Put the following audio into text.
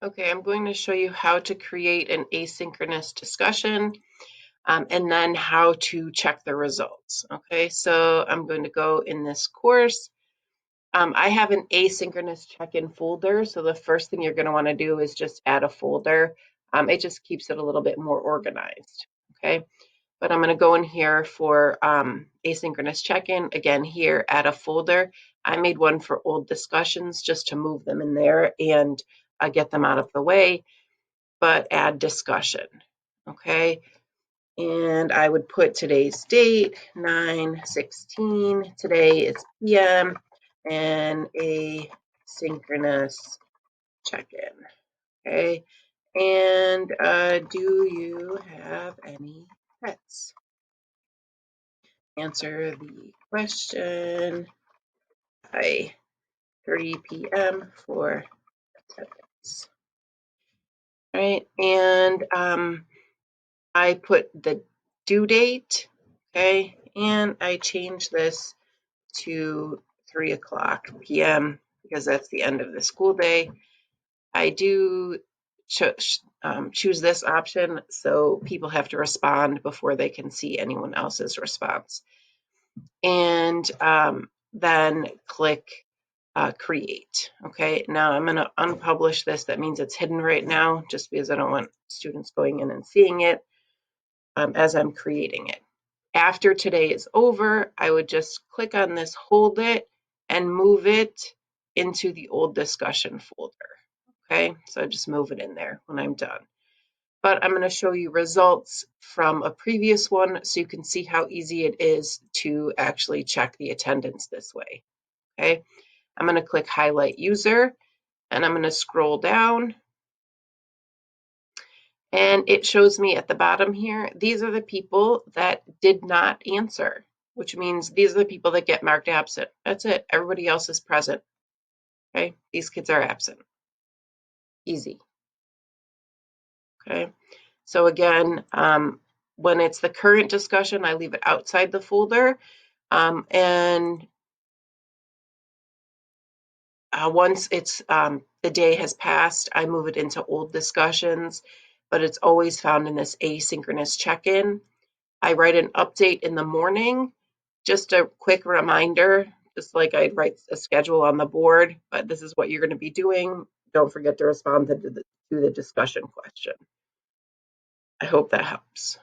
Okay, I'm going to show you how to create an asynchronous discussion and then how to check the results. Okay, so I'm going to go in this course. I have an asynchronous check-in folder, so the first thing you're going to want to do is just add a folder. It just keeps it a little bit more organized. Okay, but I'm going to go in here for asynchronous check-in. Again, here, add a folder. I made one for old discussions just to move them in there and get them out of the way, but add discussion. Okay, and I would put today's date, 9/16. Today is PM and asynchronous check-in. Okay, and do you have any pets? Answer the question by 3 p.m. for attendance. All right, and I put the due date, okay, and I change this to 3 o'clock p.m. because that's the end of the school day. I do choose this option so people have to respond before they can see anyone else's response. And then click create. Okay, now I'm going to unpublish this. That means it's hidden right now just because I don't want students going in and seeing it as I'm creating it. After today is over, I would just click on this, hold it, and move it into the old discussion folder. Okay, so just move it in there when I'm done. But I'm going to show you results from a previous one so you can see how easy it is to actually check the attendance this way. Okay, I'm going to click highlight user and I'm going to scroll down. And it shows me at the bottom here, these are the people that did not answer, which means these are the people that get marked absent. That's it. Everybody else is present. Okay, these kids are absent. Easy. Okay, so again, when it's the current discussion, I leave it outside the folder. And once it's the day has passed, I move it into old discussions, but it's always found in this asynchronous check-in. I write an update in the morning, just a quick reminder, just like I'd write a schedule on the board, but this is what you're going to be doing. Don't forget to respond to the discussion question. I hope that helps.